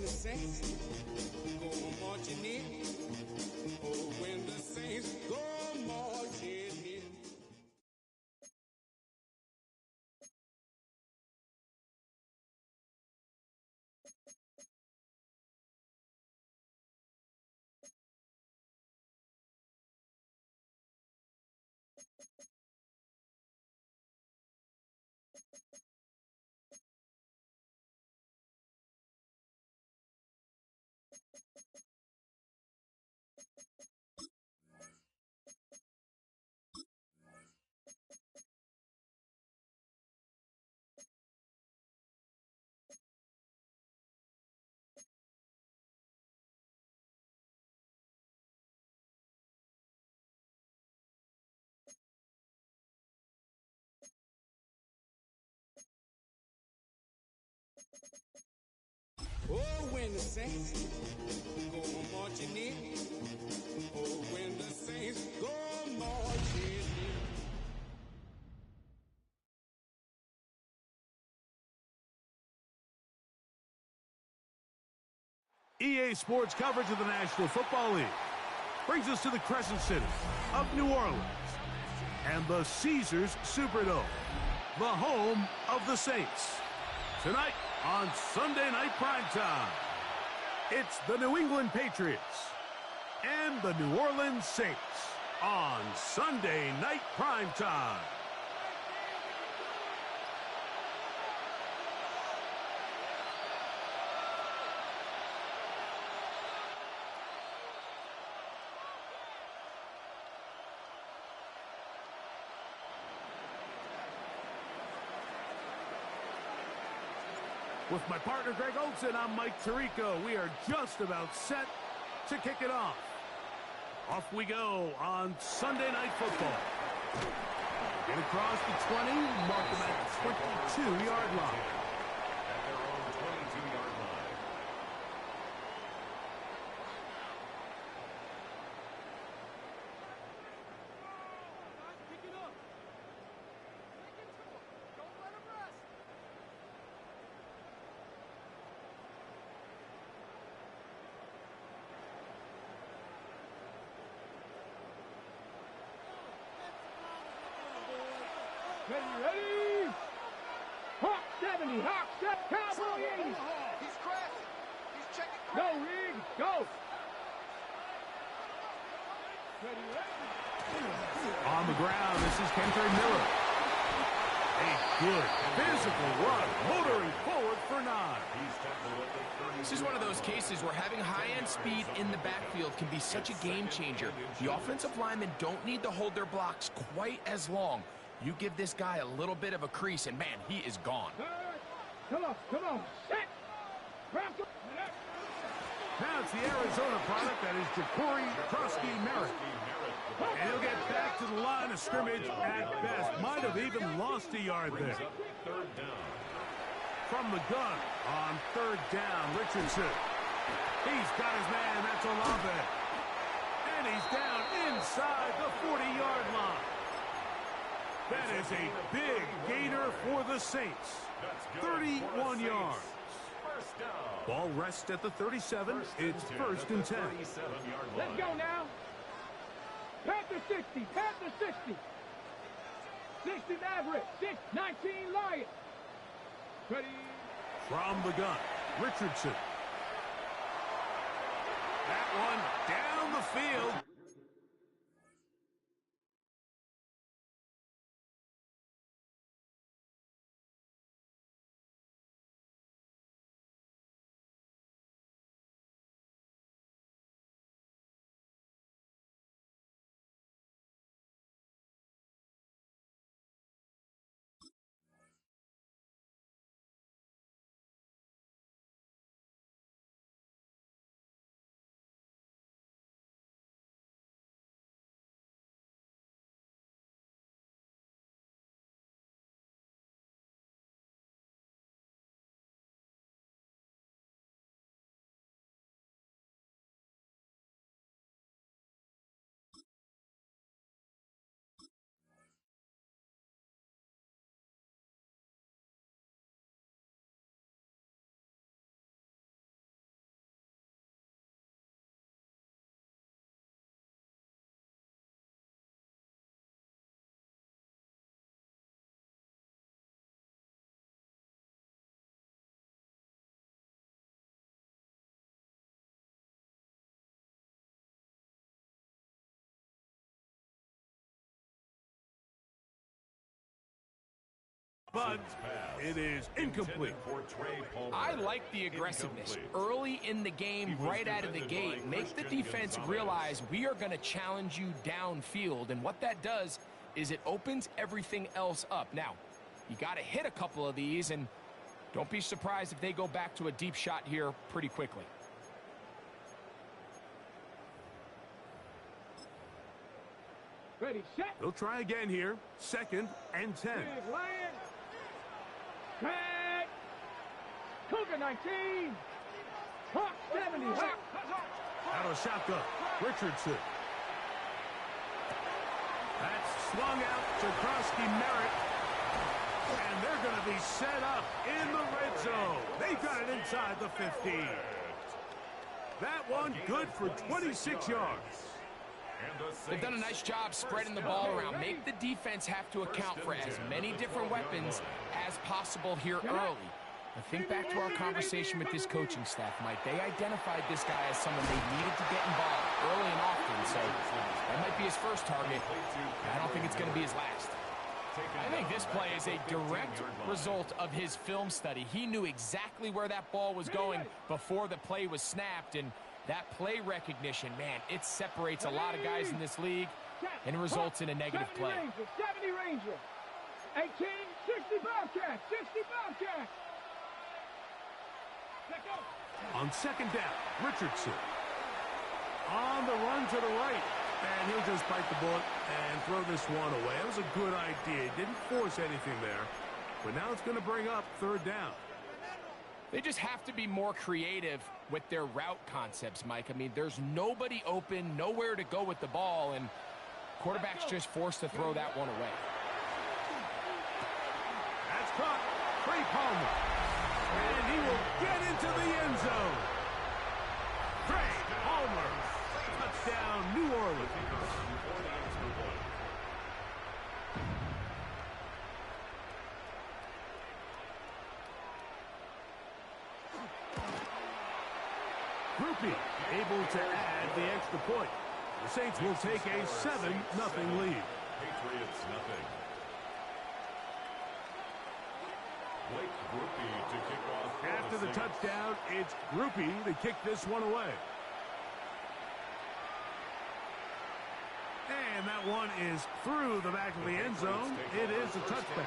the saints go marching in. Oh, when the saints go marching in. Oh, when the saints go marching in. Oh, when the saints go marching in. EA Sports coverage of the National Football League brings us to the Crescent City of New Orleans and the Caesars Superdome, the home of the Saints. Tonight on Sunday Night Primetime, it's the New England Patriots and the New Orleans Saints on Sunday Night Primetime. With my partner, Greg Olsen, I'm Mike Tirico. We are just about set to kick it off. Off we go on Sunday Night Football. Get across the 20, mark them at the 22-yard line. At their own 22-yard line. Pick it up. Take it to him. Don't let him rest. Ready? Hawk 70, Hawk 7, Cowboy 80. He's crashing. He's checking. Go, Reed, go. Ready? On the ground, this is Kentre Miller. A good physical run, motoring forward for 9. He's tackled at the 30. This is one of those cases where having high-end speed in the backfield can be such a game changer. The offensive linemen don't need to hold their blocks quite as long. You give this guy a little bit of a crease, and man, he is gone. Come on, set. Crack up. Now it's the Arizona product that is Ja'Cory Trosky-Merritt. And he'll get back to the line of scrimmage at best. Might have even lost a yard there. Third down. From the gun on third down, Richardson. He's got his man, that's Olave. And he's down inside the 40-yard line. That is a big gainer for the Saints. 31 yards. First down. Ball rests at the 37. It's first and 10. 37-yard line. Let's go now. Panther 60, Panther 60. 60 Maverick, 19 Lions. Ready? From the gun, Richardson. That one down the field. but it is incomplete. I like the aggressiveness early in the game, right out of the gate. Make the defense realize we are going to challenge you downfield, and what that does is it opens everything else up. Now, you got to hit a couple of these, and don't be surprised if they go back to a deep shot here pretty quickly. Ready, set. They'll try again here. 2nd and 10. Big land. Crack. Cougar 19. Hawk 70. Hawk. Out of shotgun. Richardson. That's swung out to Krosky Merritt. And they're going to be set up in the red zone. They've got it inside the 15. That one good for 26 yards. They've done a nice job spreading the ball around. Make the defense have to account for as many different weapons as possible here early. Now think back to our conversation with this coaching staff, Mike. They identified this guy as someone they needed to get involved early and often, so that might be his first target. I don't think it's going to be his last. I think this play is a direct result of his film study. He knew exactly where that ball was going before the play was snapped, and that play recognition, man, it separates a lot of guys in this league and results in a negative play. 70 Ranger. 18, 60 Bobcat. 60 Bobcat. Let go. On 2nd down, Richardson. On the run to the right. And he'll just bite the bullet and throw this one away. That was a good idea. Didn't force anything there. But now it's going to bring up 3rd down. They just have to be more creative with their route concepts, Mike. I mean, there's nobody open, nowhere to go with the ball, and quarterback's just forced to throw that one away. That's caught. Trey Palmer. And he will get into the end zone. Trey Palmer. Touchdown, New Orleans. Grupe able to add the extra point. The Saints will take a 7-0 lead. Patriots nothing. Blake Grupe to kick off. After the touchdown, it's Grupe to kick this one away. And that one is through the back of the end zone. It is a touchback.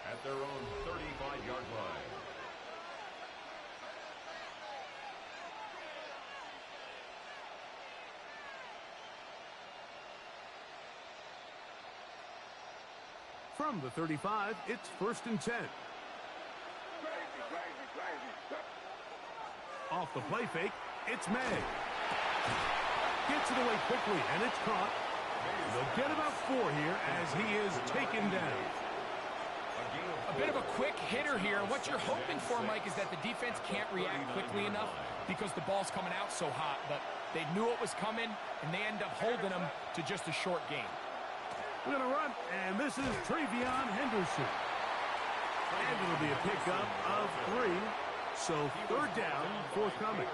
At their own 35-yard line. From the 35, it's 1st and 10. Off the play fake, it's May. Gets it away quickly, and it's caught. They'll get about 4 here as he is taken down. A bit of a quick hitter here. What you're hoping for, Mike, is that the defense can't react quickly enough because the ball's coming out so hot. But they knew it was coming, and they end up holding them to just a short game. We're going to run, and this is Travion Henderson. And it'll be a pickup of 3. So 3rd down, forthcoming.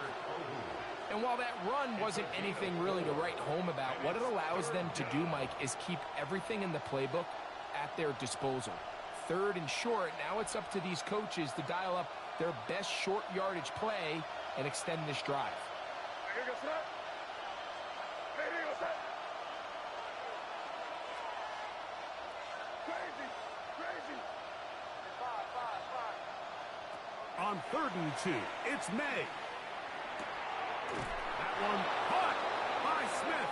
And while that run wasn't anything really to write home about, what it allows them to do, Mike, is keep everything in the playbook at their disposal. 3rd and short, now it's up to these coaches to dial up their best short yardage play and extend this drive. On 3rd and 2, it's May. That one caught by Smith.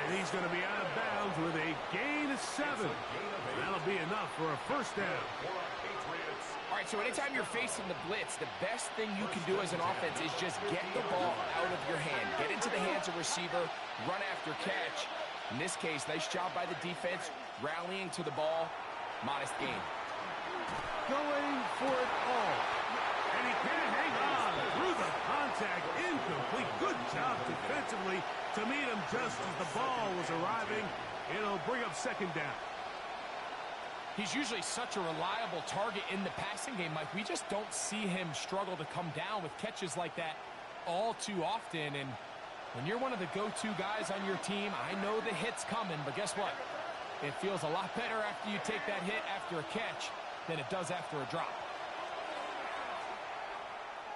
And he's going to be out of bounds with a gain of 7. That'll be enough for a 1st down. All right, so anytime you're facing the blitz, the best thing you can do as an offense is just get the ball out of your hand. Get into the hands of receiver, run after catch. In this case, nice job by the defense, rallying to the ball. Modest gain. defensively to meet him just as the ball was arriving. It'll bring up second down. He's usually such a reliable target in the passing game, Mike. We just don't see him struggle to come down with catches like that all too often. And when you're one of the go-to guys on your team, I know the hit's coming, but guess what? It feels a lot better after you take that hit after a catch than it does after a drop.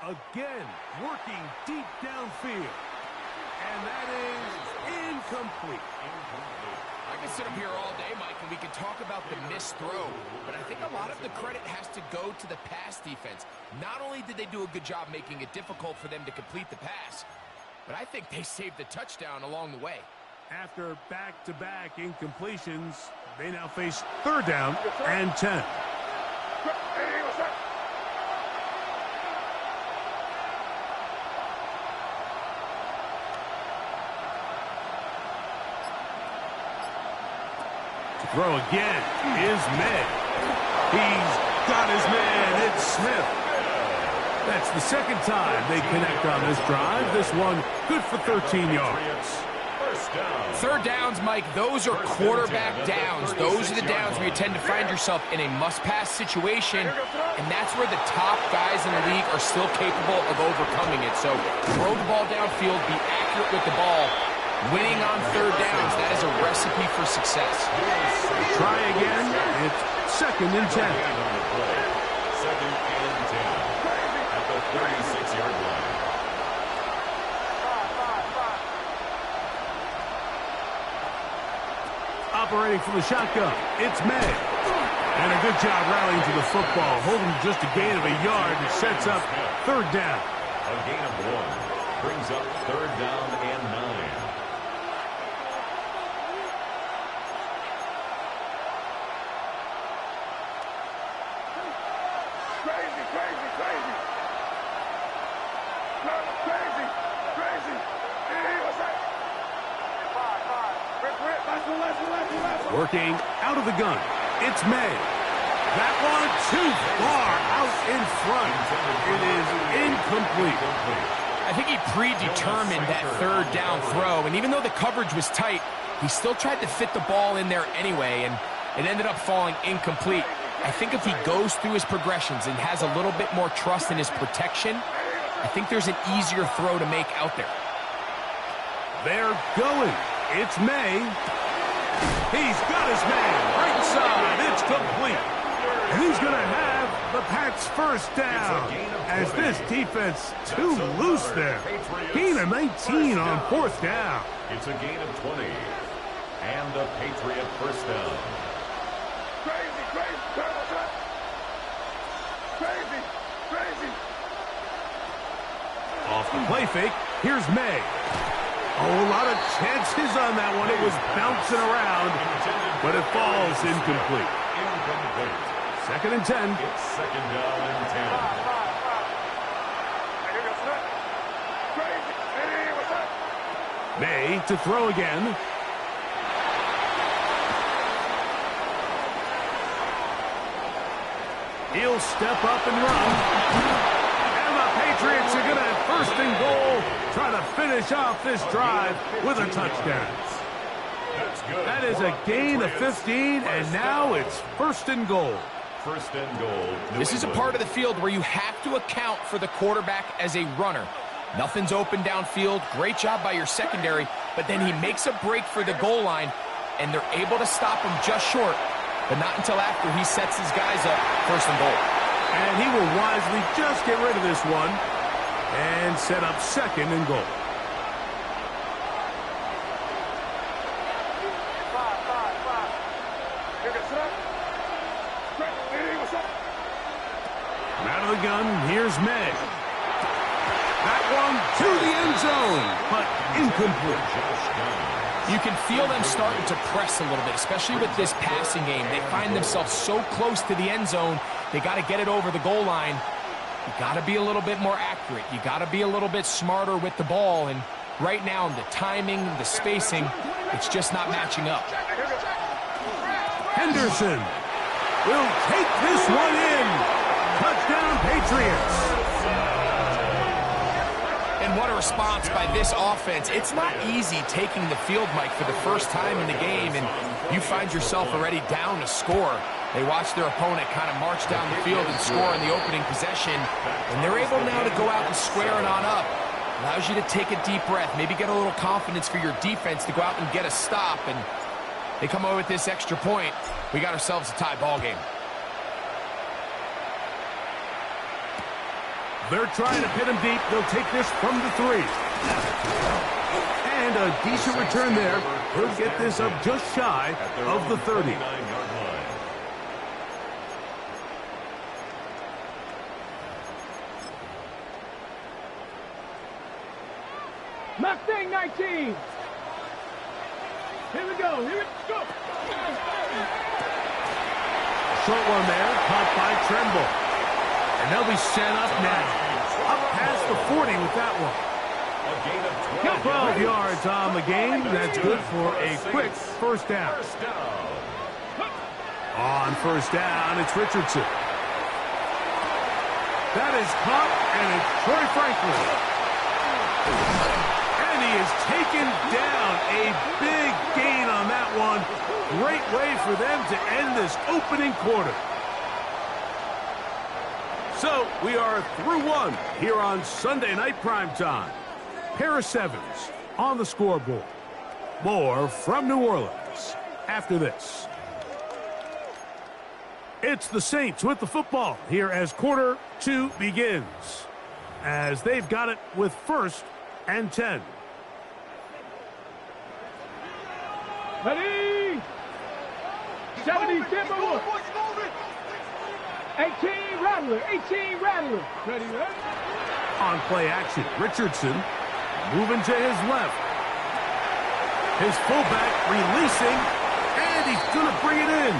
Again, working deep downfield. And that is incomplete. I can sit up here all day, Mike, and we can talk about the missed throw, but I think a lot of the credit has to go to the pass defense. Not only did they do a good job making it difficult for them to complete the pass, but I think they saved the touchdown along the way. After back-to-back incompletions, they now face third down and 10. To throw again is May. He's got his man. It's Smith. That's the second time they connect on this drive. This one good for 13 yards. Third downs, Mike, those are quarterback downs. Those are the downs where you tend to find yourself in a must-pass situation, and that's where the top guys in the league are still capable of overcoming it. So throw the ball downfield, be accurate with the ball. Winning on third downs, that is a recipe for success. Try again. It's second and 10. Second and 10 at the 36-yard line. Operating from the shotgun, it's May. And a good job rallying to the football, holding just a gain of a yard and sets up third down. A gain of 1 brings up third down and 9. Working out of the gun, it's May. That one too far out in front. It is incomplete. I think he predetermined that third down throw, and even though the coverage was tight, he still tried to fit the ball in there anyway, and it ended up falling incomplete. I think if he goes through his progressions and has a little bit more trust in his protection, I think there's an easier throw to make out there. They're going. It's May. He's got his man. Right side. It's complete. And he's going to have the Pats first down. As this defense too loose there. Gain of 19 on fourth down. It's a gain of 20. And the Patriot first down. Off the play fake, here's May. Oh, a lot of chances on that one. It was bouncing around, but it falls incomplete. Second and 10. It's second down and 10. May to throw again. He'll step up and run. And the Patriots are going to have first and goal, try to finish off this drive with a touchdown. That's good. That is a gain of 15, and now it's first and goal. First and goal. This is a part of the field where you have to account for the quarterback as a runner. Nothing's open downfield. Great job by your secondary, but then he makes a break for the goal line, and they're able to stop him just short, but not until after he sets his guys up first and goal. And he will wisely just get rid of this one and set up second and goal. Out of the gun, here's May. That one to the end zone, but incomplete. You can feel them starting to press a little bit, especially with this passing game. They find themselves so close to the end zone, they got to get it over the goal line. You got to be a little bit more accurate. You got to be a little bit smarter with the ball, and right now, the timing, the spacing, it's just not matching up. Henderson will take this one in. Touchdown, Patriots. And what a a response by this offense. It's not easy taking the field, Mike, for the first time in the game, and you find yourself already down to score. They watch their opponent kind of march down the field and score in the opening possession, and they're able now to go out and square it on up. Allows you to take a deep breath, maybe get a little confidence for your defense to go out and get a stop, and they come away with this extra point. We got ourselves a tie ball game. They're trying to pin him deep. They'll take this from the 3. And a decent return there. He'll get this up just shy of the 30. Mustang 19. Here we go. Here we go. Short one there, caught by Tremble. And they'll be set up now. Up past the 40 with that one. 12 yards on the game. That's good for a quick first down. On first down, it's Richardson. That is caught, and it's Troy Franklin. And he is taken down. A big gain on that one. Great way for them to end this opening quarter. So we are through one here on Sunday Night Primetime. Pair of 7s on the scoreboard. More from New Orleans after this. It's the Saints with the football here as quarter 2 begins. As they've got it with 1st and 10. Ready? 70 Timberwolves. 18 Rattler. 18 Rattler. Ready, ready? On play action, Richardson moving to his left. His fullback releasing, and he's going to bring it in.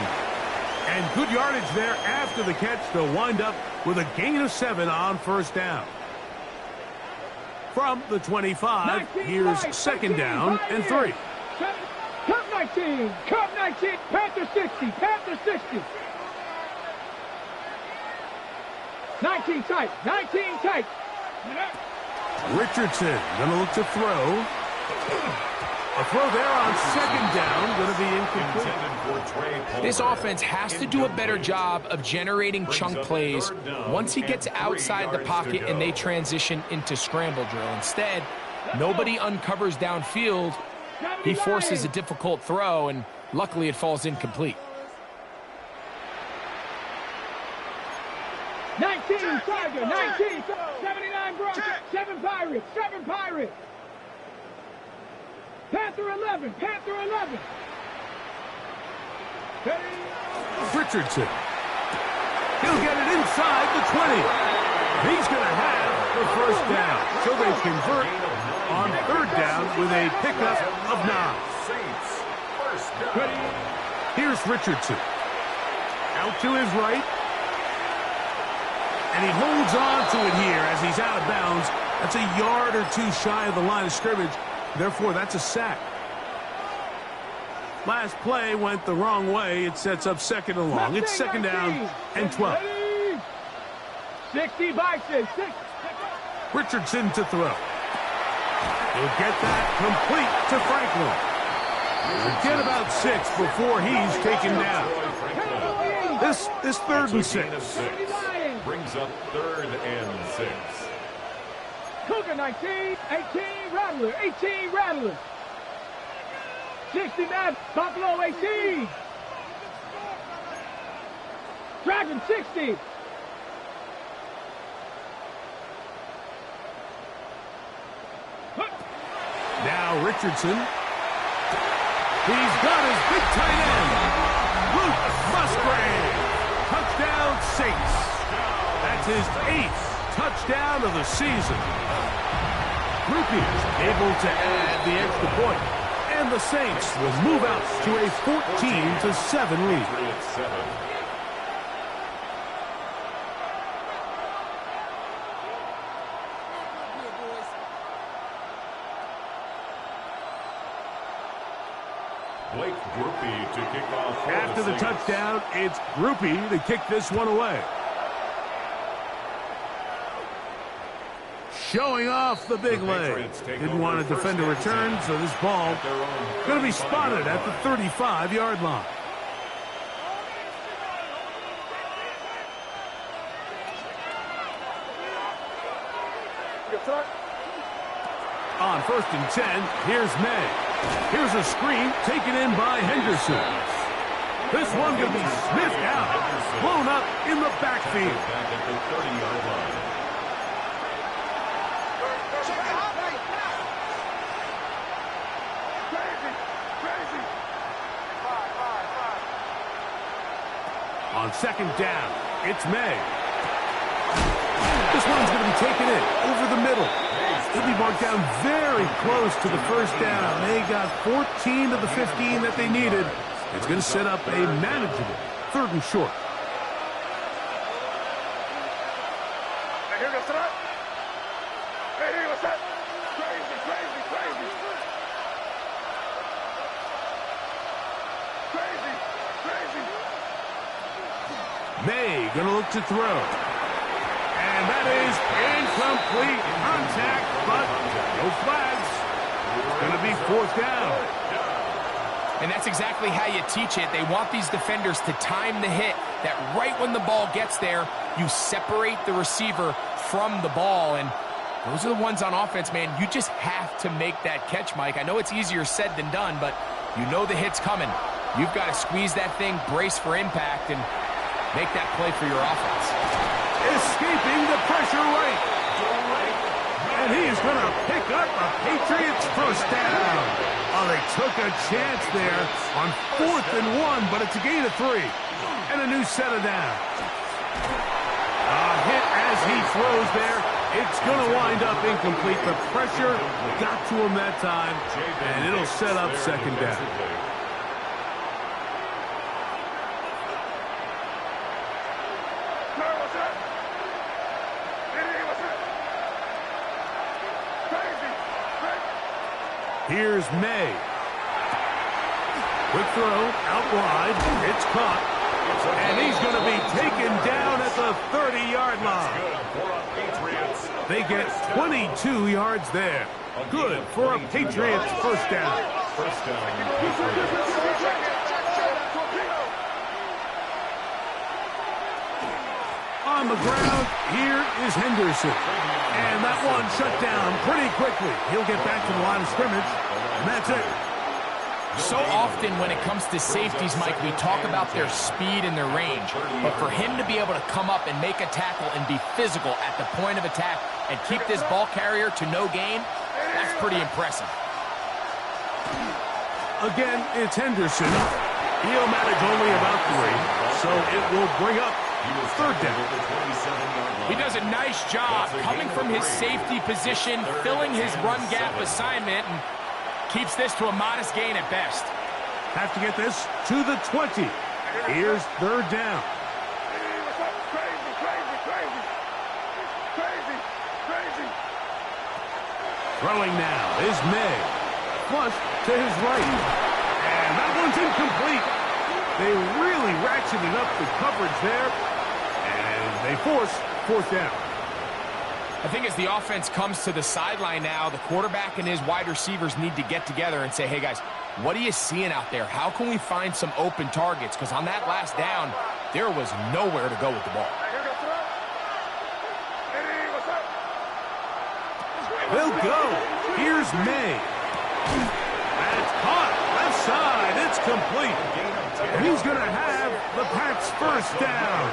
And good yardage there after the catch to wind up with a gain of 7 on first down. From the 25, here's 2nd down and 3. Cup 19. Cup 19. Panther 60. Panther 60. 19 tight. 19 tight. Richardson going to look to throw. A throw there on 2nd down, going to be incomplete. This offense has to do a better job of generating chunk plays once he gets outside the pocket and they transition into scramble drill. Instead, nobody uncovers downfield. He forces a difficult throw, and luckily it falls incomplete. 19 Tiger. 19. 79 Broncos. 7 Pirates. 7 Pirates. Panther 11. Panther 11. Richardson. He'll get it inside the 20. He's going to have the first down. So they convert on 3rd down with a pickup of 9. Here's Richardson. Out to his right. And he holds on to it here as he's out of bounds. That's a yard or 2 shy of the line of scrimmage. Therefore, that's a sack. Last play went the wrong way. It sets up 2nd and long. It's 2nd down and 12. 60 Bison. Richardson to throw. He'll get that complete to Franklin. He'll get about 6 before he's taken down. This 3rd and 6. Brings up 3rd and 6. Cougar 19, 18 Rattler, 18 Rattler. 69 Buffalo 18. Dragon 60. Now Richardson. He's got his big tight end. Luke Musgrave. Touchdown Saints. That's his 8th touchdown of the season. Groupies able to add the extra point. And the Saints will move out to a 14-7 lead. Blake Grupe to kick off. After the touchdown, it's Grupe to kick this one away. showing off the big leg. Didn't want to defend a return, so this ball going to be spotted at the 35-yard line. On 1st and 10, here's May. Here's a screen taken in by Henderson. This one going to be sniffed out, blown up in the backfield. Back at the 30-yard line. On 2nd down, it's May. This one's going to be taken in over the middle. He'll be marked down very close to the 1st down. They got 14 to the 15 that they needed. It's going to set up a manageable 3rd and short. May going to look to throw. And that is incomplete contact, but no flags. It's going to be 4th down. And that's exactly how you teach it. They want these defenders to time the hit, that right when the ball gets there, you separate the receiver from the ball. And those are the ones on offense, man. You just have to make that catch, Mike. I know it's easier said than done, but you know the hit's coming. You've got to squeeze that thing, brace for impact, and make that play for your offense. Escaping the pressure right. And he is going to pick up a Patriots 1st down. Oh, they took a chance there on 4th and 1, but it's a gain of 3. And a new set of downs. A hit as he throws there. It's going to wind up incomplete. The pressure got to him that time, and it'll set up 2nd down. Here's May. Quick throw, out wide. It's caught. And he's going to be taken down at the 30-yard line. They get 22 yards there. Good for a Patriots 1st down. 1st down, Patriots. On the ground, here is Henderson. And that one shut down pretty quickly. He'll get back to the line of scrimmage, and that's it. So often when it comes to safeties, Mike, we talk about their speed and their range. But for him to be able to come up and make a tackle and be physical at the point of attack and keep this ball carrier to no gain, that's pretty impressive. Again, it's Henderson. He'll manage only about 3, so it will bring up 3rd down. He does a nice job coming from his safety position, filling his run gap assignment, and keeps this to a modest gain at best. Have to get this to the 20. Here's 3rd down. Throwing now is May. Flush to his right. And that one's incomplete. They really ratcheted up the coverage there. And they force 4th down. I think as the offense comes to the sideline now, the quarterback and his wide receivers need to get together and say, hey, guys, what are you seeing out there? How can we find some open targets? Because on that last down, there was nowhere to go with the ball. They'll go. Here's May. And it's caught. Left side. It's complete. And he's going to have the Pats' 1st down.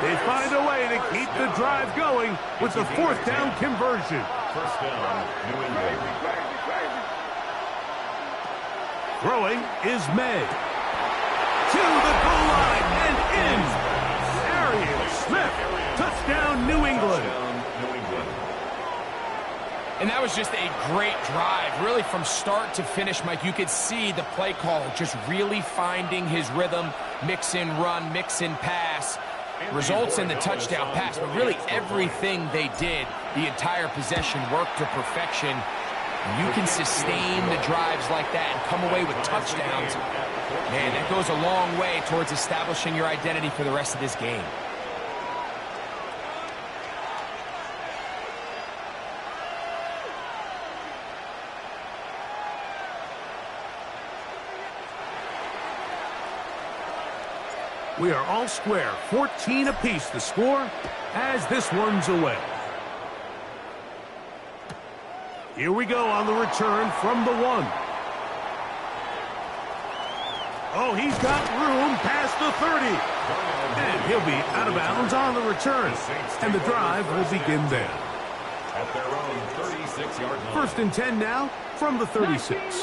They find a way to keep the drive going with the 4th down conversion. 1st down, New England. Throwing is May. To the goal line and in. Arian Smith. Touchdown, New England. And that was just a great drive, really from start to finish, Mike. You could see the play caller just really finding his rhythm, mix in run, mix in pass, results in the touchdown pass. But really everything they did, the entire possession worked to perfection. You can sustain the drives like that and come away with touchdowns. Man, that goes a long way towards establishing your identity for the rest of this game. We are all square, 14 apiece the score as this one's away. Here we go on the return from the 1. Oh, he's got room past the 30. And he'll be out of bounds on the return. And the drive will begin there. At their own 36-yard line. First and 10 now from the 36.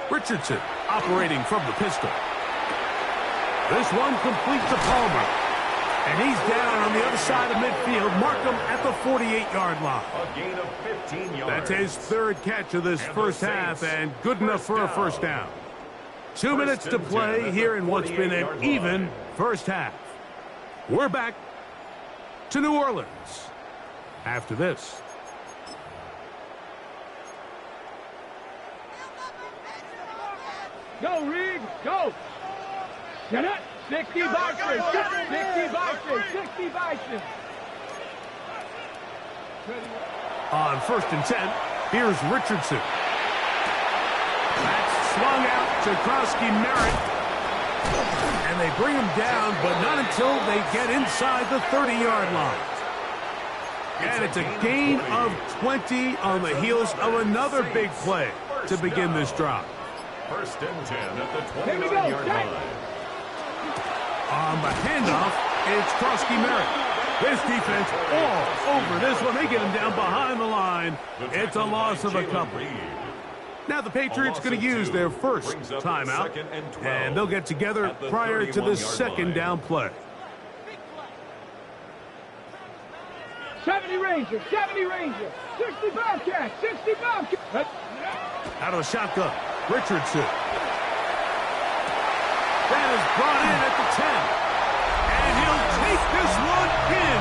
Richardson operating from the pistol. This one complete to Palmer. And he's down on the other side of midfield. Mark him at the 48-yard line. A gain of 15 yards. That's his third catch of this first half, and good enough for a first down. 2 minutes to play here in what's been an even first half. We're back to New Orleans after this. Go, Reed, go. Get it. 60 boxes. 60 boxes. 60 boxes. On first and 10, here's Richardson. That's swung out to Krosky-Merritt. And they bring him down, but not until they get inside the 30-yard line. And it's a gain of 20 on the heels of another big play to begin this drive. First and 10 at the 29-yard line. On the handoff, it's Krosky-Merritt. This defense all over this one. They get him down behind the line. It's a loss of a couple. Now the Patriots going to use their first timeout, and they'll get together prior to the second down play. 70 Rangers, 70 Rangers, 60 Bobcats, 60 Bobcats. Out of the shotgun, Richardson. That is brought in at the 10. And he'll take this one in.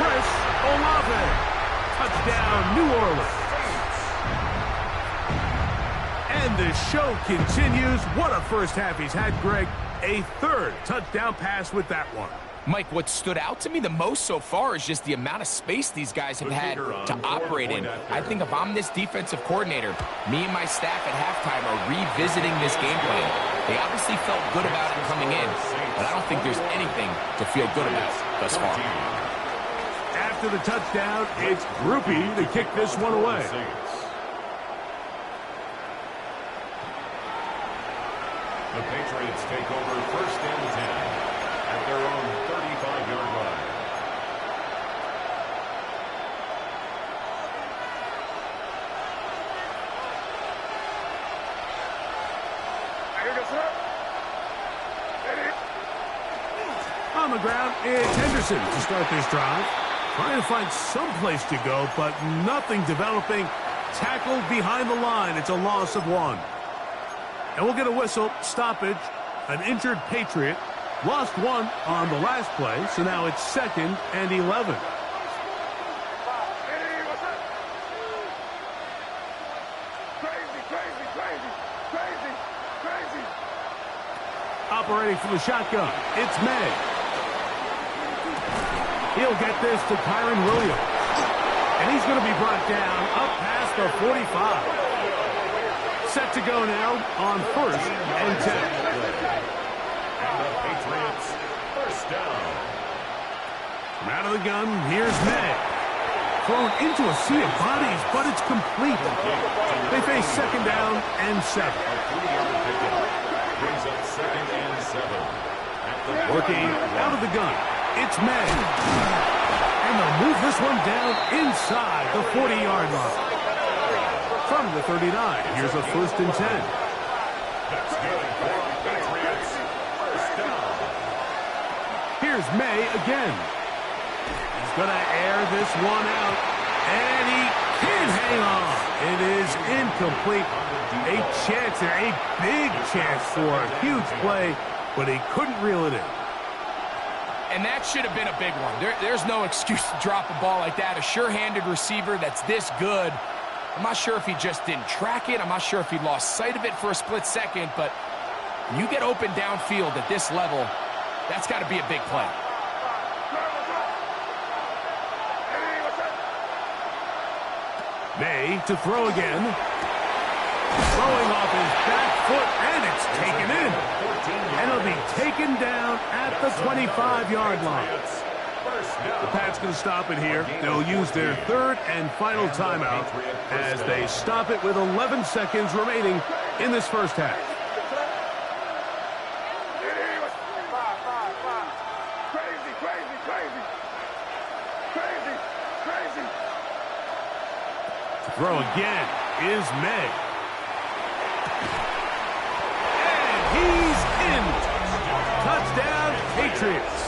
Chris Olave. Touchdown, New Orleans. And the show continues. What a first half he's had, Greg. A third touchdown pass with that one. Mike, what stood out to me the most so far is just the amount of space these guys have had to operate in. I think if I'm this defensive coordinator, me and my staff at halftime are revisiting this game plan. They obviously felt good about it coming in, but I don't think there's anything to feel good about thus far. After the touchdown, it's Grupe to kick this one away. The Patriots take over first and 10 at their own 35-yard line. On the ground, it's Henderson to start this drive. Trying to find some place to go, but nothing developing. Tackled behind the line. It's a loss of 1. And we'll get a whistle, stoppage, an injured Patriot. Lost 1 on the last play, so now it's 2nd and 11. Operating from the shotgun, it's May. He'll get this to Kyren Williams. And he's going to be brought down up past the 45. Set to go now on first and 10. And the Patriots first down. From out of the gun, here's May. Thrown into a sea of bodies, but it's complete. They face second down and 7. A 3-yard pickup brings up second and 7. Working out of the gun, it's May. And they'll move this one down inside the 40-yard line. From the 39, here's a first and 10. That's good for the Patriots. First down. Here's May again. He's going to air this one out. And he can hang on. It is incomplete. A chance there, a big chance for a huge play, but he couldn't reel it in. And that should have been a big one. There's no excuse to drop a ball like that. A sure-handed receiver that's this good. I'm not sure if he just didn't track it. I'm not sure if he lost sight of it for a split second, but when you get open downfield at this level, that's got to be a big play. May to throw again. Throwing off his back foot, and it's taken in. And it'll be taken down at the 25-yard line. The Pats can stop it here. They'll use their third and final timeout as they stop it with 11 seconds remaining in this first half. To throw again is May. And he's in. Touchdown, Patriots.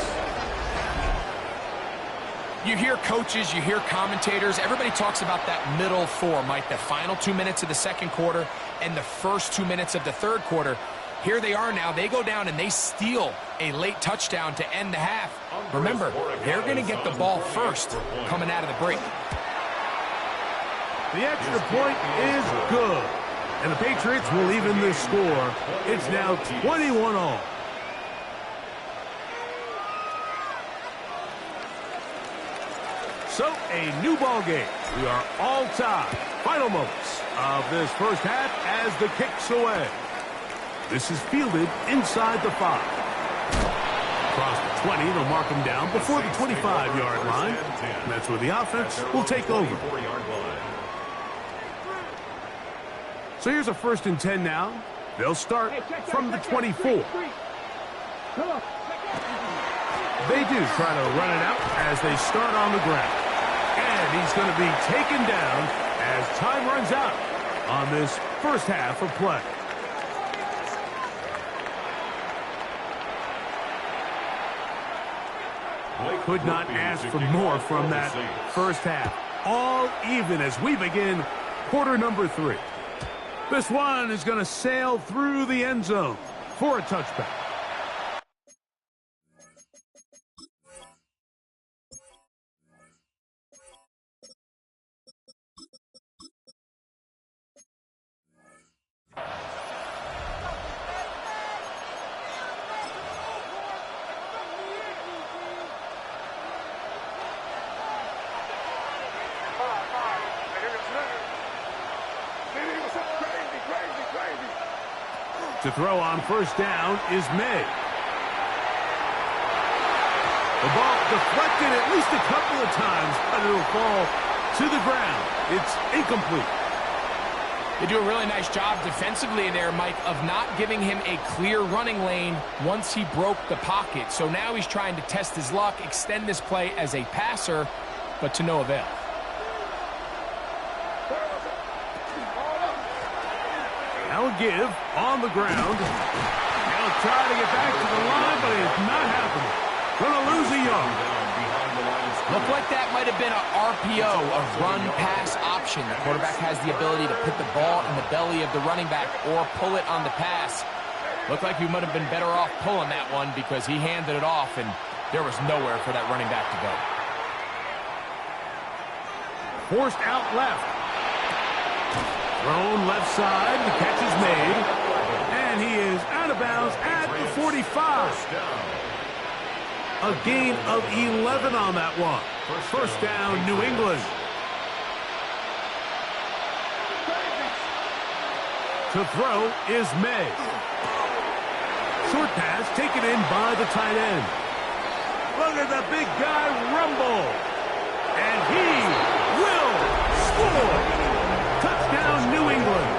You hear coaches, you hear commentators, everybody talks about that middle four, Mike, the final 2 minutes of the second quarter and the first 2 minutes of the third quarter. Here they are now. They go down and they steal a late touchdown to end the half. Remember, they're going to get the ball first coming out of the break. The extra point is good. And the Patriots will even this score. It's now 21-all. So, a new ball game. We are all tied. Final moments of this first half as the kick's away. This is fielded inside the 5. Across the 20, they'll mark him down before the 25-yard line. And that's where the offense will take over. So here's a 1st and 10 now. They'll start from the 24. They do try to run it out as they start on the ground. And he's going to be taken down as time runs out on this first half of play. Could not ask for more from that first half. All even as we begin quarter number 3. This one is going to sail through the end zone for a touchback. To throw on first down is May. The ball deflected at least a couple of times, but it'll fall to the ground. It's incomplete. They do a really nice job defensively there, Mike, of not giving him a clear running lane once he broke the pocket. So now he's trying to test his luck, extend this play as a passer, but to no avail. Now a give on the ground. They'll try to get back to the line, but it's not happening. Gonna lose a yard. Looked like that might have been an RPO, a run-pass option. The quarterback has the ability to put the ball in the belly of the running back or pull it on the pass. Looked like he might have been better off pulling that one because he handed it off, and there was nowhere for that running back to go. Forced out left. Thrown left side, the catch is made, and he is out of bounds at the 45. A gain of 11 on that one. First down, New England. To throw is May. Short pass taken in by the tight end. Look at the big guy rumble. And he will score. Touchdown, New England.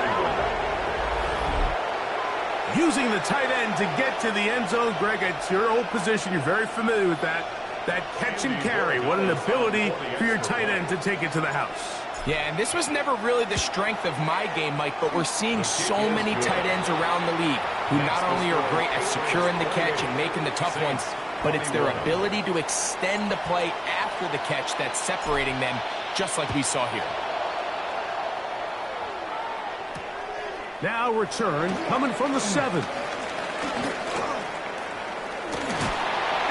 Using the tight end to get to the end zone, Greg, it's your old position. You're very familiar with that. That catch and carry. What an ability for your tight end to take it to the house. Yeah, and this was never really the strength of my game, Mike, but we're seeing so many tight ends around the league who not only are great at securing the catch and making the tough ones, but it's their ability to extend the play after the catch that's separating them, just like we saw here. Now return coming from the 7. And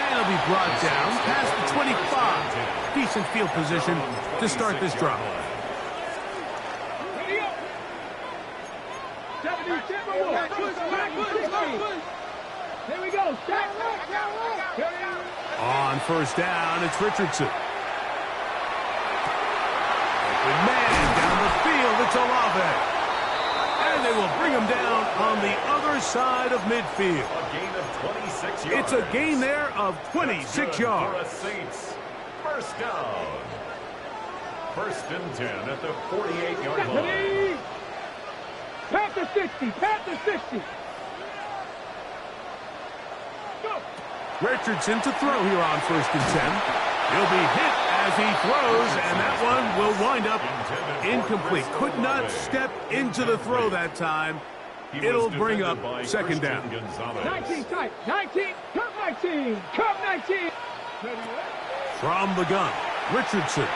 it'll be brought down past the 25. Decent field position to start this drive. Here we go. On first down, it's Richardson. Open man down the field. It's Olave. And And they will bring him down on the other side of midfield. A gain of 26 yards. It's a gain there of 26 yards. For a Saints first down. 1st and 10 at the 48-yard line. Pat the 60. Pat the 60. Go. Richardson to throw here on 1st and 10. He'll be hit as he throws, and that one will wind up incomplete. Could not step into the throw that time. It'll bring up 2nd down. 19 tight. 19. Come 19. Come 19. From the gun, Richardson.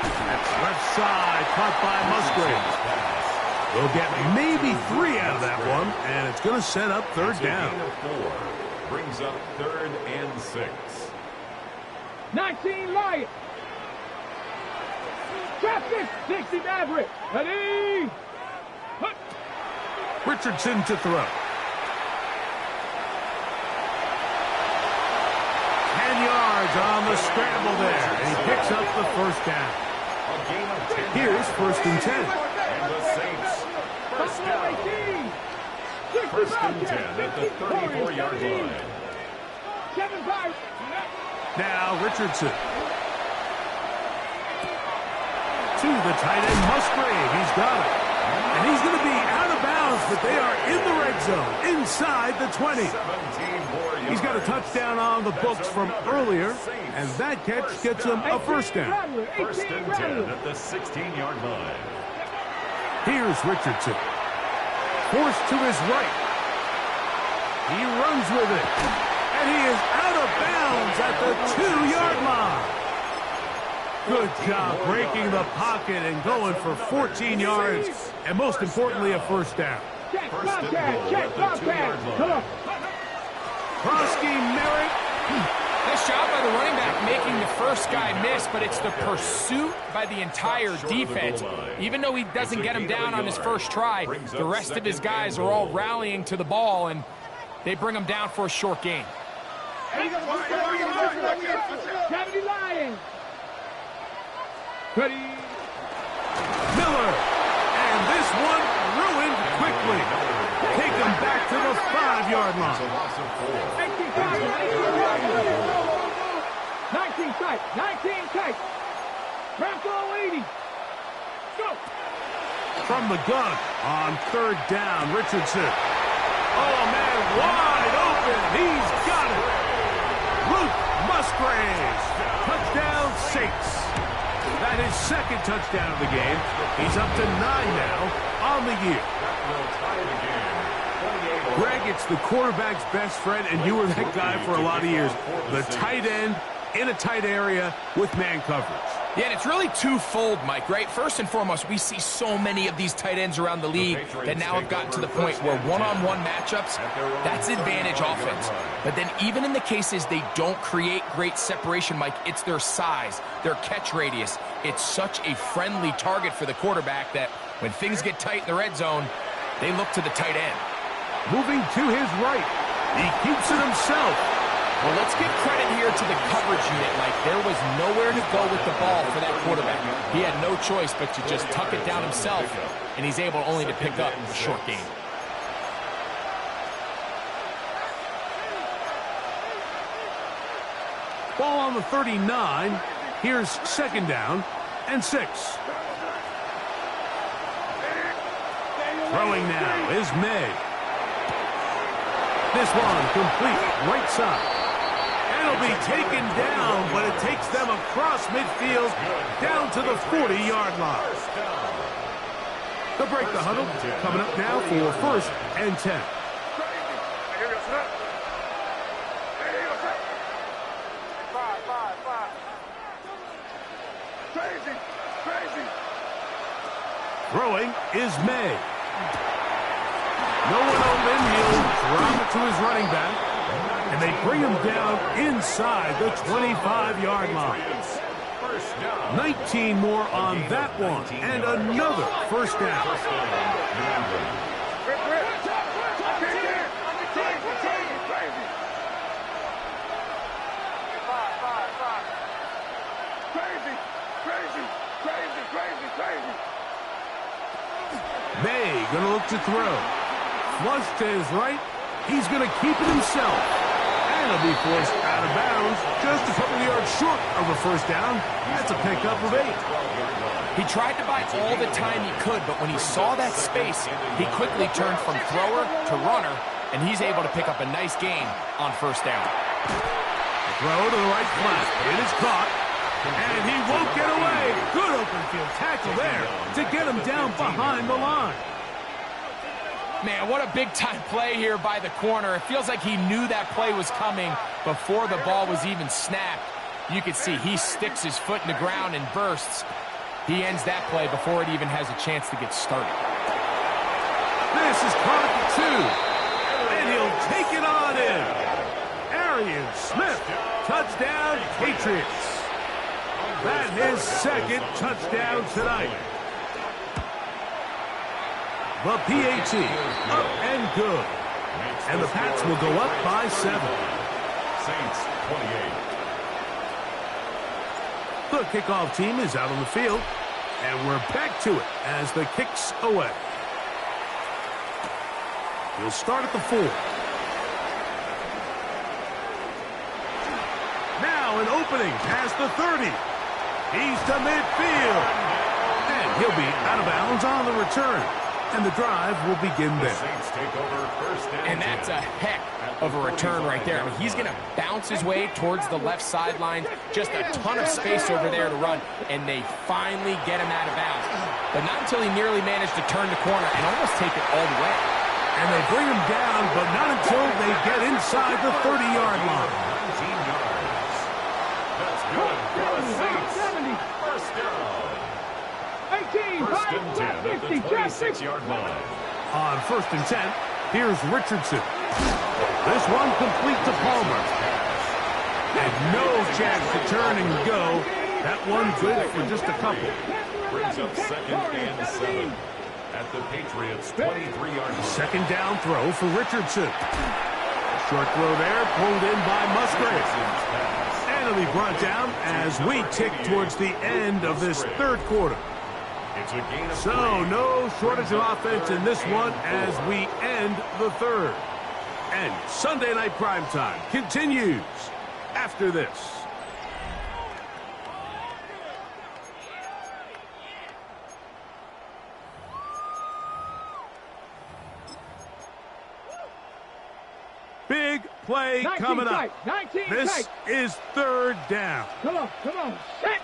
That's left side, caught by Musgrave. They'll get maybe 3 out of that one, and it's going to set up 3rd down. Gain of 4 brings up 3rd and 6. 19 Lion. Traffic. 60 Maverick. Ready. Hut. Richardson to throw. 10 yards on the scramble there, and he picks up the 1st down. A gain of 10. Here's 1st and 10. And the Saints first down. 1st and 10 at the 34-yard line. 7-5. Now Richardson. To the tight end, Musgrave. He's got it. And he's going to be out of bounds, but they are in the red zone, inside the 20. He's got a touchdown on the books from earlier, and that catch gets him a 1st down. 1st and 10 at the 16-yard line. Here's Richardson. Forced to his right. He runs with it. And he is out of bounds at the 2-yard line. Good job breaking the pocket and going for 14 yards, and most importantly, a 1st down. Check, 1st and Bobcat. goal Check, at the Bobcat. 2-yard Come line. on. Krosky, Merritt. Nice job by the running back making the first guy miss, but it's the pursuit by the entire defense. Even though he doesn't get him down on his first try, the rest of his guys are all rallying to the ball, and they bring him down for a short gain. 70 Lion. Ready. Miller. And this one ruined quickly. Take him back to the 5-yard It's a line. loss of 4. 19 tight. 19 tight. Bronco 80. Go. From the gun on 3rd down, Richardson. Oh, man, wide open. He's got it. Luke Musgrave. Touchdown, Saints. That is 2nd touchdown of the game. He's up to 9 now on the year. Greg, it's the quarterback's best friend, and you were that guy for a lot of years. The tight end in a tight area with man coverage. Yeah, and it's really twofold, Mike, right? First and foremost, we see so many of these tight ends around the league that now have gotten to the point where one-on-one matchups, that's advantage offense. But then even in the cases they don't create great separation, Mike, it's their size, their catch radius. It's such a friendly target for the quarterback that when things get tight in the red zone, they look to the tight end. Moving to his right. He keeps it himself. Well, let's give credit here to the coverage unit, Mike. There was nowhere to go with the ball for that quarterback. He had no choice but to just tuck it down himself, and he's able only to pick up a short gain. Ball on the 39. Here's 2nd down and 6. Throwing now is May. This one complete, right side. And it'll be taken down, but it takes them across midfield down to the 40-yard line. They'll break the huddle. Coming up now for 1st and 10. Throwing is May. No one open. He'll drop it to his running back. And they bring him down inside the 25-yard line. 19 more on that one. And another 1st down. May going to look to throw. Flush to his right. He's going to keep it himself. And he'll be forced out of bounds just a couple of yards short of a first down. That's a pickup of 8. He tried to buy all the time he could, but when he saw that space, he quickly turned from thrower to runner, and he's able to pick up a nice gain on first down. Throw to the right flat. It is caught. And he won't get away. Good open field tackle there to get him down behind the line. Man, what a big-time play here by the corner. It feels like he knew that play was coming before the ball was even snapped. You can see he sticks his foot in the ground and bursts. He ends that play before it even has a chance to get started. This is caught at the 2. And he'll take it on in. Arian Smith, touchdown Patriots. That's his second touchdown tonight. The PAT, up and good. And the Pats will go up by 7. Saints 28. The kickoff team is out on the field. And we're back to it as the kick's away. We'll start at the 4. Now an opening past the 30. He's to midfield. And he'll be out of bounds on the return. And the drive will begin there. Saints take over first down. And that's a heck of a return right there. I mean, he's going to bounce his way towards the left sideline. Just a ton of space over there to run. And they finally get him out of bounds. But not until he nearly managed to turn the corner and almost take it all the way. And they bring him down, but not until they get inside the 30-yard line. 19 yards. That's good for the Saints. First down. 18, First and 10 at the 26-yard line. On first and 10, here's Richardson. This one complete to Palmer. And no chance to turn and go. That one good for just a couple. Brings up second and 7 at the Patriots' 23-yard line. Second down throw for Richardson. Short throw there, pulled in by Musgrave. And it'll be brought down as we tick towards the end of this third quarter. It's a gain of So, 3. no shortage of offense in this one as we end the third. And Sunday Night Primetime continues after this. Big play coming up. 19 This tight. is third down. Come on. Set.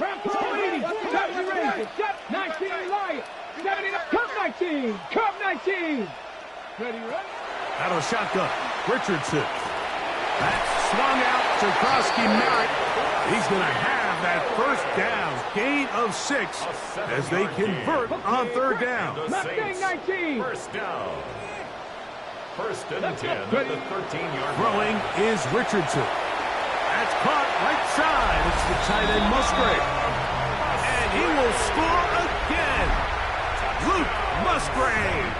Round 80. Top the range. 19 Lion. 70. Come 19. Come 19. Ready, run. Out of the shotgun, Richardson. That's swung out to Krosky Merritt. He's going to have that first down. Gain of 6 as they convert on third down. The Mustang Saints, 19. first down. First and 10 at the 13-yard line. Throwing is Richardson. That's caught right side. It's the tight end Musgrave. And he will score again. Luke Musgrave.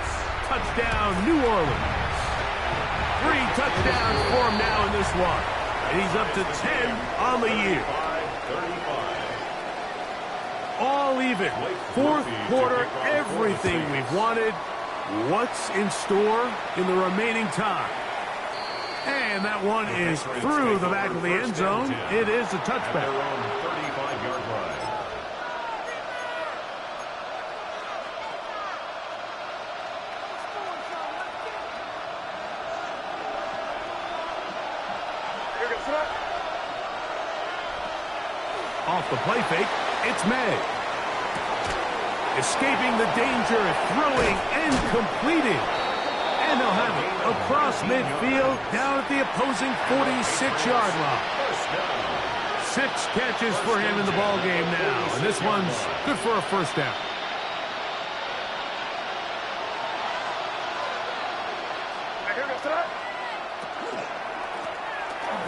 Touchdown, New Orleans. 3 touchdowns for him now in this one. And he's up to 10 on the year. 35. All even. Fourth quarter, everything we've wanted. What's in store in the remaining time? And that one is through the back of the end zone. It is a At touchback. their own 35-yard line. Off the play fake, it's May. Escaping the danger, throwing and completing. And they'll have it across midfield down at the opposing 46-yard line. 6 catches for him in the ball game now. And this one's good for a first down.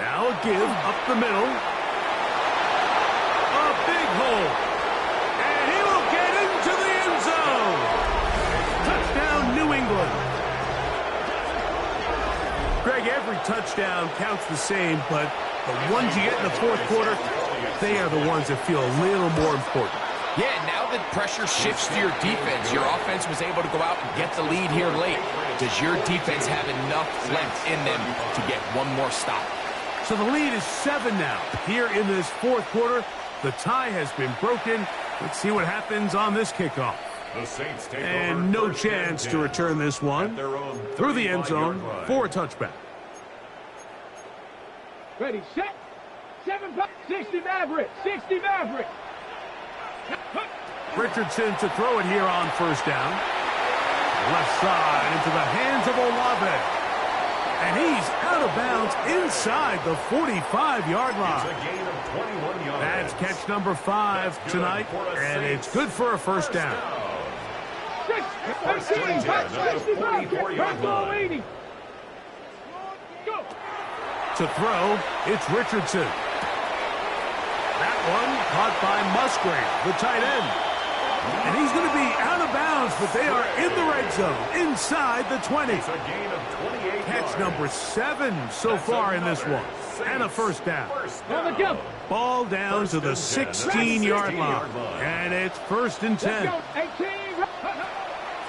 Now a give up the middle. A big hole. And he will get into the end zone. Touchdown, New England. Greg, every touchdown counts the same, but the ones you get in the fourth quarter, they are the ones that feel a little more important. Yeah, now now the pressure shifts to your defense. Your offense was able to go out and get the lead here late. Does your defense have enough left in them to get one more stop? So the lead is 7 now. Here in this fourth quarter, the tie has been broken. Let's see what happens on this kickoff. The Saints take And no chance to return this one through the end zone for a touchback. Ready, set. 60 Maverick. 60 Maverick. Richardson to throw it here on first down. Left side into the hands of Olave. And he's out of bounds inside the 45-yard line. It's a gain of 21 yards. That's catch number 5 tonight, and it's good for a first down. First and 10 at the 44-yard line. To throw, it's Richardson. That one caught by Musgrave, the tight end. And he's going to be out of bounds, but they are in the red zone, inside the 20. It's a gain of 28 Catch number 7 so far in this one. And a first down. Ball down to the 16-yard line. And it's first and 10.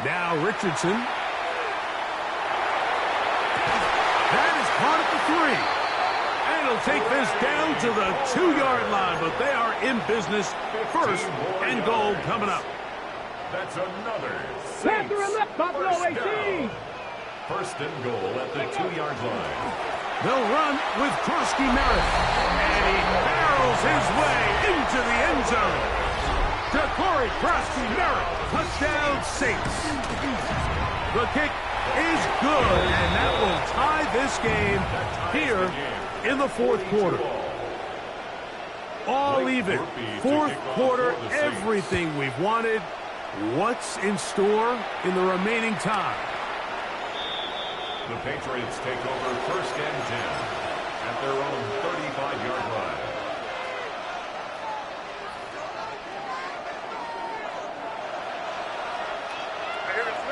Now Richardson. That is caught at the 3. And he'll take this down to the 2-yard line, but they are in business. First and goal coming up. That's another Saints first down. First and goal at the 2-yard line. They'll run with Krosky Merritt. And he barrels his way into the end zone. Corey Krosky Merritt, touchdown Saints. The kick is good, and that will tie this game here in the fourth quarter. All even. Fourth quarter, everything we've wanted. What's in store in the remaining time? The Patriots take over first and 10 at their own 35-yard line.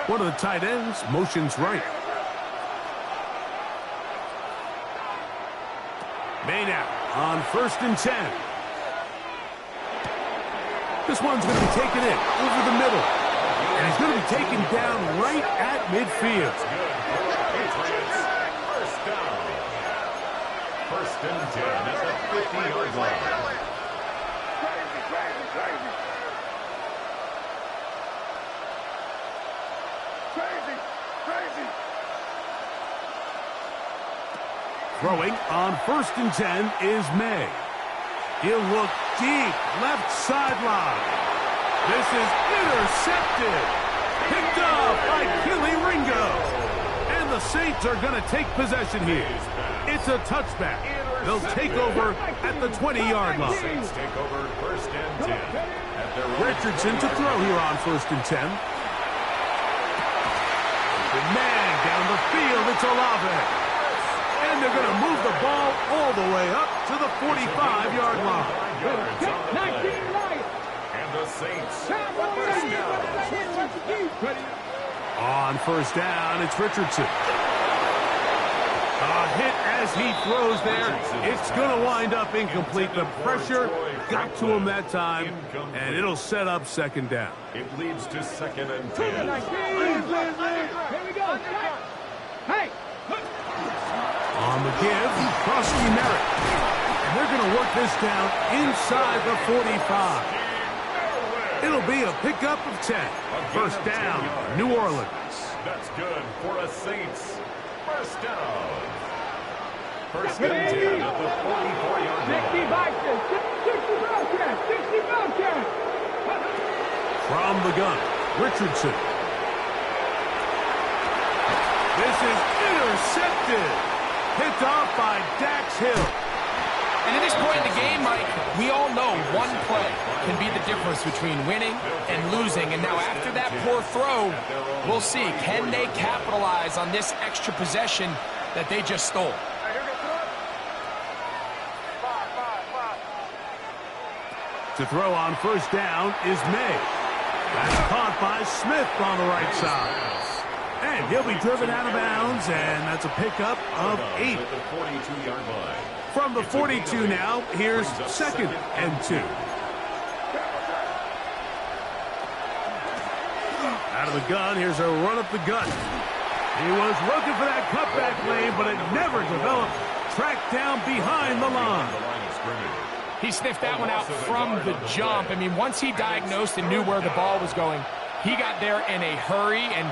One of the tight ends motions right. Maynard on first and 10. This one's going to be taken in over the middle. And he's going to be taken down right at midfield. Patriots first down. First and 10 at the 50-yard line. Throwing on first and 10 is May. He'll look deep, left sideline. This is intercepted. Picked off by Kelee Ringo. And the Saints are going to take possession here. It's a touchback. They'll take over at the 20-yard line. Saints take over first and 10 at their own Richardson to throw here on first and 10. The man down the field, it's Olave. And they're going to move the ball all the way up to the 45-yard line. And the Saints first down. On first down, it's Richardson. A hit as he throws there. It's going to wind up incomplete. The pressure got to him that time, and it'll set up second down. It leads to second and 10. Here we go. Hey! On the give, Krosky Merritt. And they're going to work this down inside the 45. It'll be a pickup of 10. First down, New Orleans. That's good for a Saints first down. First and 10 at the 44-yard line. 60 Bobcat. From the gun, Richardson. This is intercepted. Picked off by Dax Hill. And at this point in the game, Mike, we all know one play can be the difference between winning and losing. And now after that poor throw, we'll see. Can they capitalize on this extra possession that they just stole? To throw on first down is May. That's caught by Smith on the right side. And he'll be driven out of bounds, and that's a pickup of 8. At the 42-yard line. From the 42 now, here's second and 2. Out of the gun, here's a run up the gut. He was looking for that cutback lane, but it never developed. Tracked down behind the line. He sniffed that one out from the jump. I mean, once he diagnosed and knew where the ball was going, he got there in a hurry, and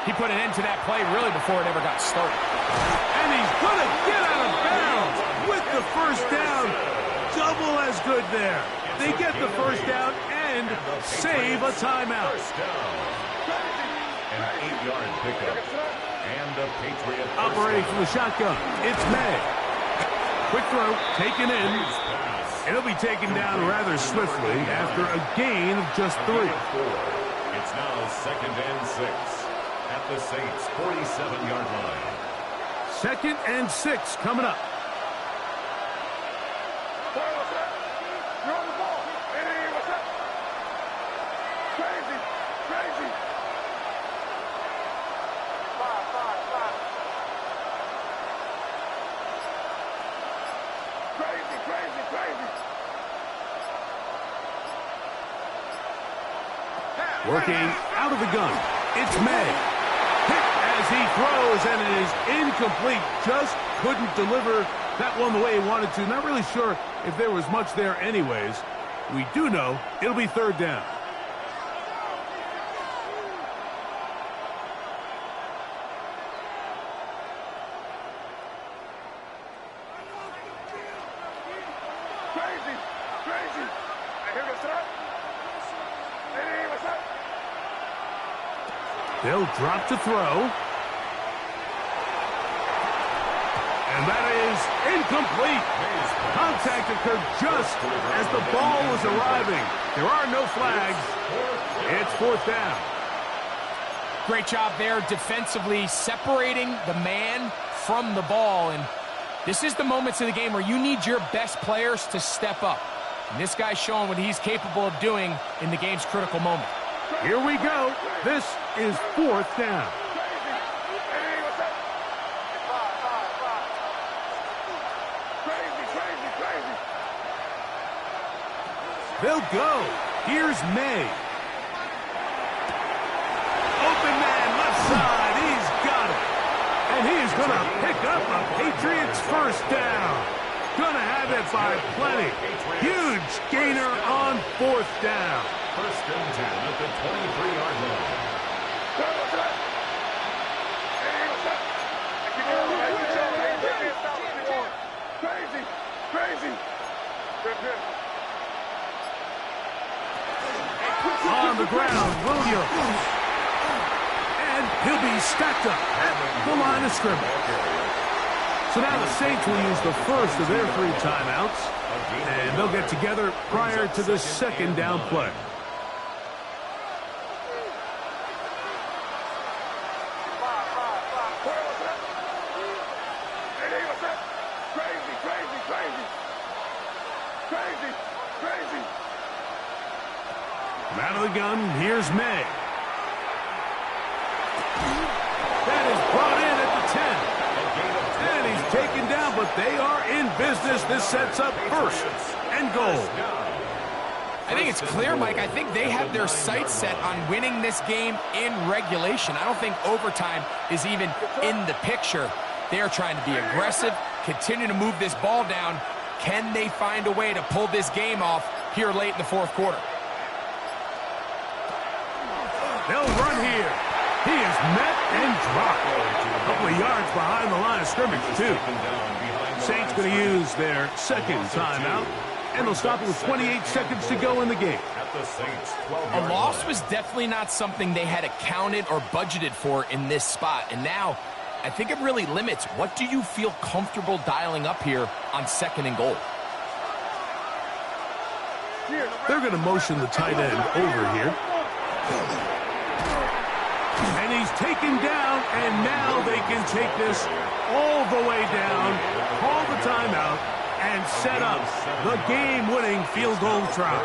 he put an end to that play really before it ever got started. And he's going to get out of bounds with the first down. Double as good there. They get the first down and save a timeout. An 8-yard pickup. And a Patriot. Operating from the shotgun, it's May. Quick throw, taken in. It'll be taken down rather swiftly after a gain of just 3. It's now 2nd and 6 at the Saints' 47-yard line. 2nd and 6 coming up. You're on the ball. Hey, what's up? Crazy. Crazy. Working out of the gun, it's May. Hit as he throws, and it is incomplete. Just couldn't deliver that one the way he wanted to. Not really sure if there was much there anyways. We do know it'll be 3rd down. Crazy. I hear what's up. Hey, what's up? They'll drop to throw. And that is incomplete. Contact occurred just as the ball was arriving. There are no flags. It's 4th down. Great job there defensively, separating the man from the ball. And this is the moments of the game where you need your best players to step up. And this guy's showing what he's capable of doing in the game's critical moment. Here we go. This is 4th down. Hey, what's up? Crazy. They'll go. Here's May. Open man, left side. He's got it. And he is going to pick up a Patriots first down. Going to have it by plenty. Huge gainer on 4th down. 1st and 10 at the 23-yard line. What's up? Hey, what's up? Crazy. Good. On the ground, Williams. And he'll be stacked up at the line of scrimmage. So now the Saints will use the first of their 3 timeouts, and they'll get together prior to the 2nd down play. Hey, what's up? Crazy. Out of the gun, here's May. That is brought in at the 10. And he's taken down, but they are in business. This sets up 1st and goal. I think it's clear, Mike. I think they have their sights set on winning this game in regulation. I don't think overtime is even in the picture. They are trying to be aggressive, continue to move this ball down. Can they find a way to pull this game off here late in the 4th quarter? They'll run here. He is met and dropped. A couple of yards behind the line of scrimmage, too. Saints going to use their 2nd timeout, and they'll stop it with 28 seconds to go in the game. A loss was definitely not something they had accounted or budgeted for in this spot. And now, I think it really limits what do you feel comfortable dialing up here on 2nd and goal. They're going to motion the tight end over here. And he's taken down, and now they can take this all the way down, call the timeout, and set up the game-winning field goal try.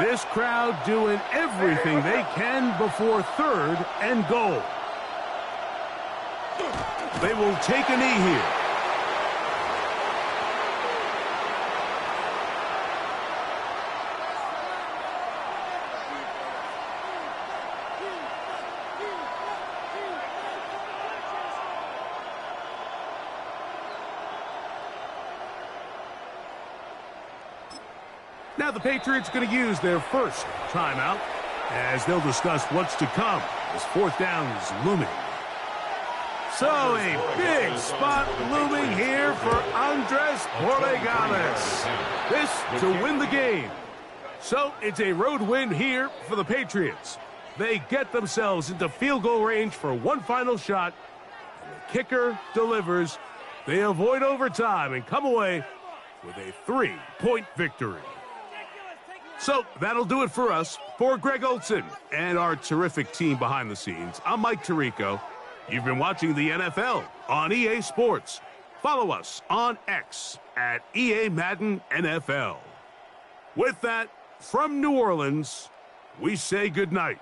This crowd doing everything they can before 3rd and goal. They will take a knee here. Now the Patriots going to use their first timeout as they'll discuss what's to come as fourth down is looming. So a big spot looming here for Andres Borregales. This to win the game. So it's a road win here for the Patriots. They get themselves into field goal range for one final shot. And the kicker delivers. They avoid overtime and come away with a 3-point victory. So that'll do it for us. For Greg Olson and our terrific team behind the scenes, I'm Mike Tirico. You've been watching the NFL on EA Sports. Follow us on X at EA Madden NFL. With that, from New Orleans, we say goodnight.